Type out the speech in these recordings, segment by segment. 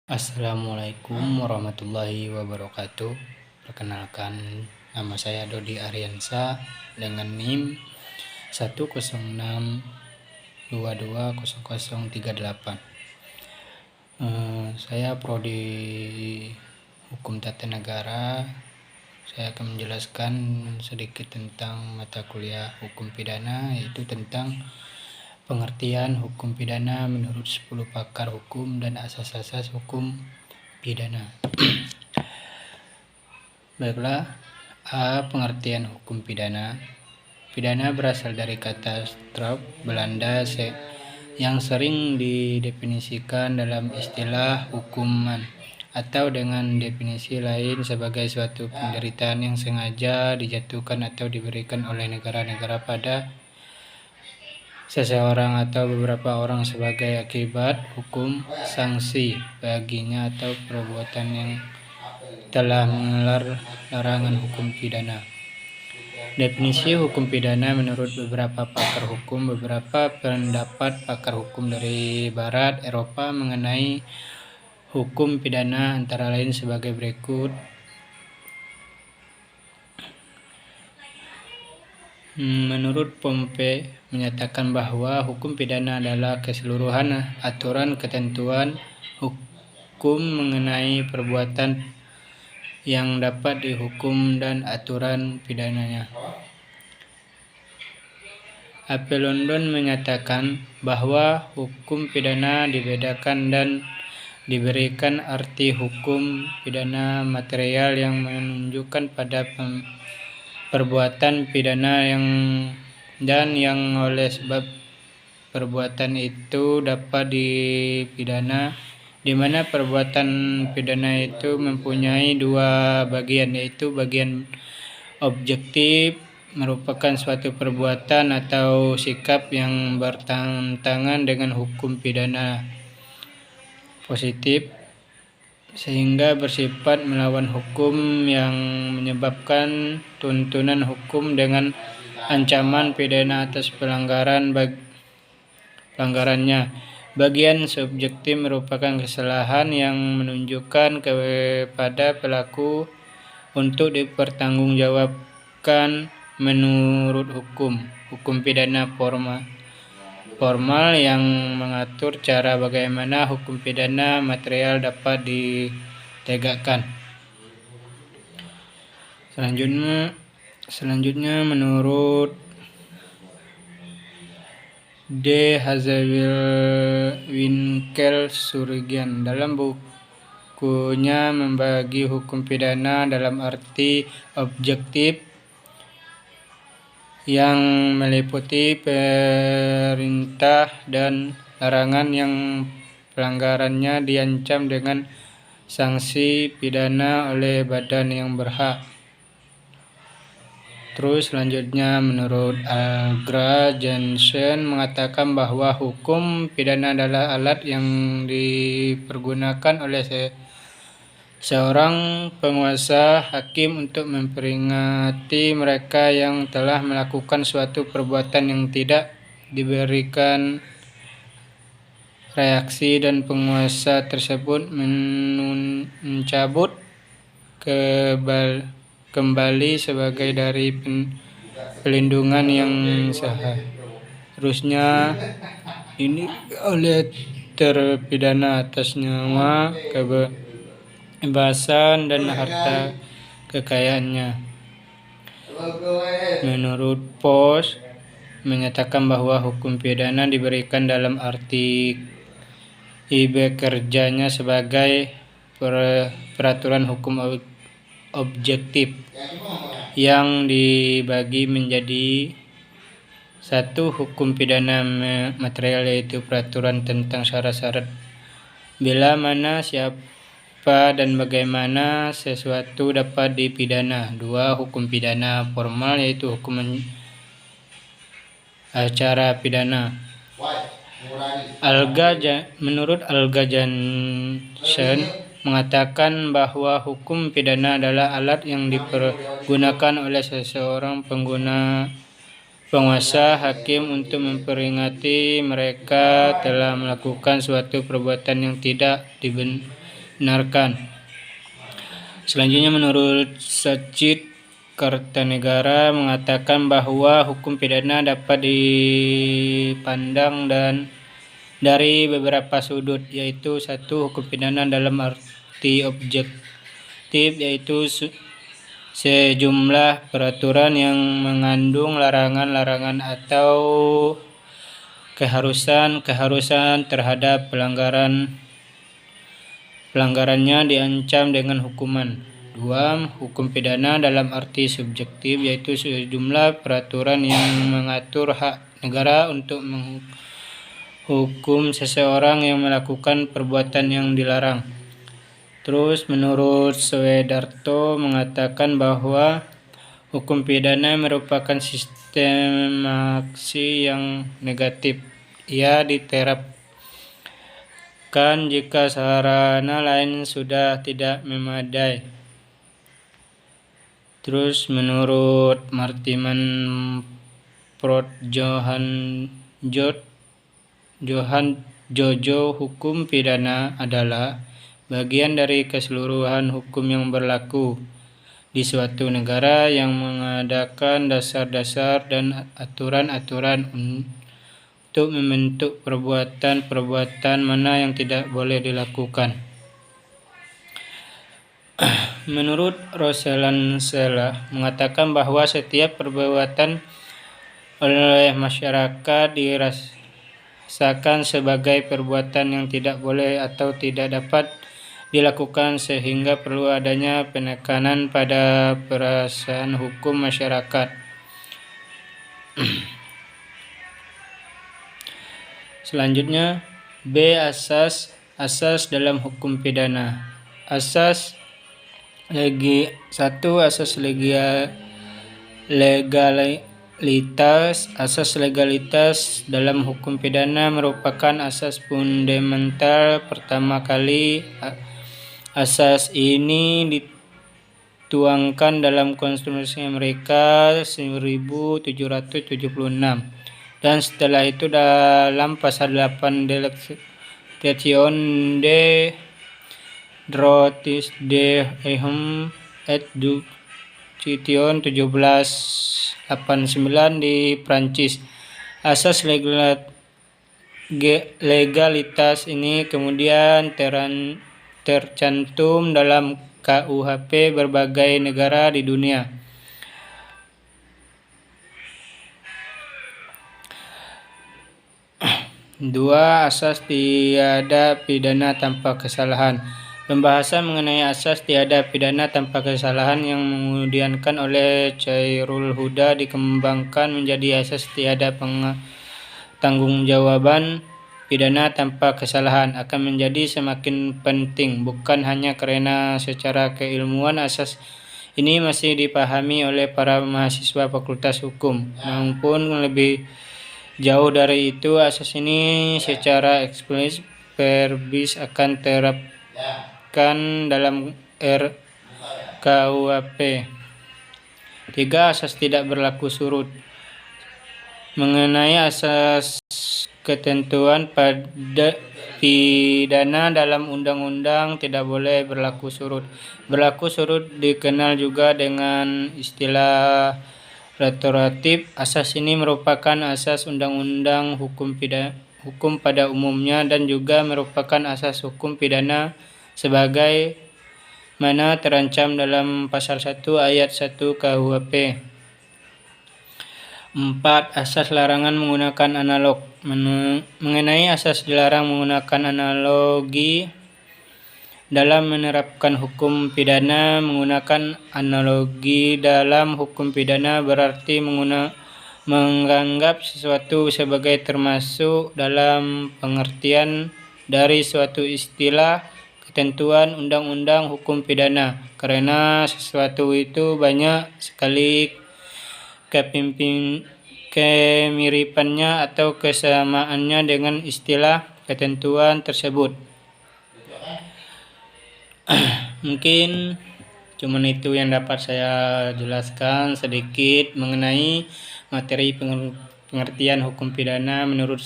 Assalamualaikum warahmatullahi wabarakatuh. Perkenalkan, nama saya Dodi Ariansa dengan NIM 106220038. Saya prodi Hukum Tata Negara. Saya akan menjelaskan sedikit tentang mata kuliah hukum pidana, yaitu tentang pengertian hukum pidana menurut 10 pakar hukum dan asas-asas hukum pidana. Baiklah, pengertian hukum pidana. Pidana berasal dari kata straf Belanda yang sering didefinisikan dalam istilah hukuman atau dengan definisi lain sebagai suatu penderitaan yang sengaja dijatuhkan atau diberikan oleh negara-negara pada seseorang atau beberapa orang sebagai akibat hukum sanksi baginya atau perbuatan yang telah melanggar larangan hukum pidana. Definisi hukum pidana menurut beberapa pakar hukum. Beberapa pendapat pakar hukum dari Barat Eropa mengenai hukum pidana antara lain sebagai berikut. Menurut Pompe menyatakan bahwa hukum pidana adalah keseluruhan aturan ketentuan hukum mengenai perbuatan yang dapat dihukum dan aturan pidananya. AP London menyatakan bahwa hukum pidana dibedakan dan diberikan arti hukum pidana material yang menunjukkan pada perbuatan pidana yang oleh sebab perbuatan itu dapat dipidana, di mana perbuatan pidana itu mempunyai dua bagian, yaitu bagian objektif merupakan suatu perbuatan atau sikap yang bertentangan dengan hukum pidana positif sehingga bersifat melawan hukum yang menyebabkan tuntunan hukum dengan ancaman pidana atas pelanggarannya. Bagian subjektif merupakan kesalahan yang menunjukkan kepada pelaku untuk dipertanggungjawabkan menurut hukum pidana formal yang mengatur cara bagaimana hukum pidana material dapat ditegakkan. Selanjutnya menurut D. Hazewinkel-Surigyan dalam bukunya membagi hukum pidana dalam arti objektif yang meliputi perintah dan larangan yang pelanggarannya diancam dengan sanksi pidana oleh badan yang berhak. Terus selanjutnya menurut Algra Jensen mengatakan bahwa hukum pidana adalah alat yang dipergunakan oleh seorang penguasa hakim untuk memperingati mereka yang telah melakukan suatu perbuatan yang tidak diberikan reaksi, dan penguasa tersebut mencabut kembali sebagai dari pelindungan yang seharusnya ini oleh terpidana atas nyawa, kebebasan dan harta kekayaannya. Menurut Pos menyatakan bahwa hukum pidana diberikan dalam arti bekerjanya sebagai peraturan hukum objektif yang dibagi menjadi satu hukum pidana material, yaitu peraturan tentang syarat-syarat bila mana, siapa dan bagaimana sesuatu dapat dipidana. 2. Hukum pidana formal, yaitu hukum acara pidana. Menurut Alga Jensen mengatakan bahwa hukum pidana adalah alat yang dipergunakan oleh seseorang penguasa hakim untuk memperingati mereka telah melakukan suatu perbuatan yang tidak dibenarkan. Selanjutnya, menurut Sachit Kartanegara mengatakan bahwa hukum pidana dapat dipandang dari beberapa sudut, yaitu satu, hukum pidana dalam arti objektif, yaitu sejumlah peraturan yang mengandung larangan-larangan atau keharusan terhadap pelanggarannya diancam dengan hukuman. 2. Hukum pidana dalam arti subjektif, yaitu sejumlah peraturan yang mengatur hak negara untuk menghukum seseorang yang melakukan perbuatan yang dilarang. Terus menurut Swedarto mengatakan bahwa hukum pidana merupakan sistem aksi yang negatif. Ia diterapkan jika sarana lain sudah tidak memadai. Terus menurut Martiman Prot Jojo, hukum pidana adalah bagian dari keseluruhan hukum yang berlaku di suatu negara yang mengadakan dasar-dasar dan aturan-aturan untuk membentuk perbuatan-perbuatan mana yang tidak boleh dilakukan. Menurut Roselansela mengatakan bahwa setiap perbuatan oleh masyarakat dirasakan sebagai perbuatan yang tidak boleh atau tidak dapat dilakukan, sehingga perlu adanya penekanan pada perasaan hukum masyarakat. Selanjutnya, B. Asas dalam hukum pidana. Asas legalitas. Asas legalitas dalam hukum pidana merupakan asas fundamental pertama kali. Asas ini dituangkan dalam Konstitusi Amerika 1776 dan setelah itu dalam pasal 8 Declaration de droits de l'homme et du citoyen 1789 di Prancis. Asas legalitas ini kemudian tercantum dalam KUHP berbagai negara di dunia. Dua, asas tiada pidana tanpa kesalahan. Pembahasan mengenai asas tiada pidana tanpa kesalahan yang kemudiankan oleh Chairul Huda dikembangkan menjadi asas tiada tanggungjawab pidana tanpa kesalahan akan menjadi semakin penting, bukan hanya karena secara keilmuan asas ini masih dipahami oleh para mahasiswa Fakultas Hukum, maupun lebih jauh dari itu, asas ini secara eksplisit verbis akan terapkan dalam RKUHP. 3. Asas tidak berlaku surut. Mengenai asas ketentuan pada pidana dalam undang-undang tidak boleh berlaku surut. Berlaku surut dikenal juga dengan istilah retroaktif. Asas ini merupakan asas undang-undang hukum pada umumnya dan juga merupakan asas hukum pidana sebagai mana terancam dalam pasal 1 ayat 1 KUHP. 4. Asas larangan menggunakan analog. Mengenai asas dilarang menggunakan analogi dalam menerapkan hukum pidana. Menggunakan analogi dalam hukum pidana berarti menganggap sesuatu sebagai termasuk dalam pengertian dari suatu istilah ketentuan undang-undang hukum pidana, karena sesuatu itu banyak sekali kemiripannya atau kesamaannya dengan istilah ketentuan tersebut. Mungkin cuman itu yang dapat saya jelaskan sedikit mengenai materi pengertian hukum pidana menurut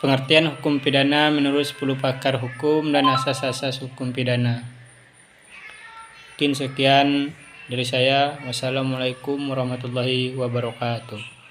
pengertian hukum pidana menurut 10 pakar hukum dan asas-asas hukum pidana. Mungkin sekian dari saya. Wassalamualaikum warahmatullahi wabarakatuh.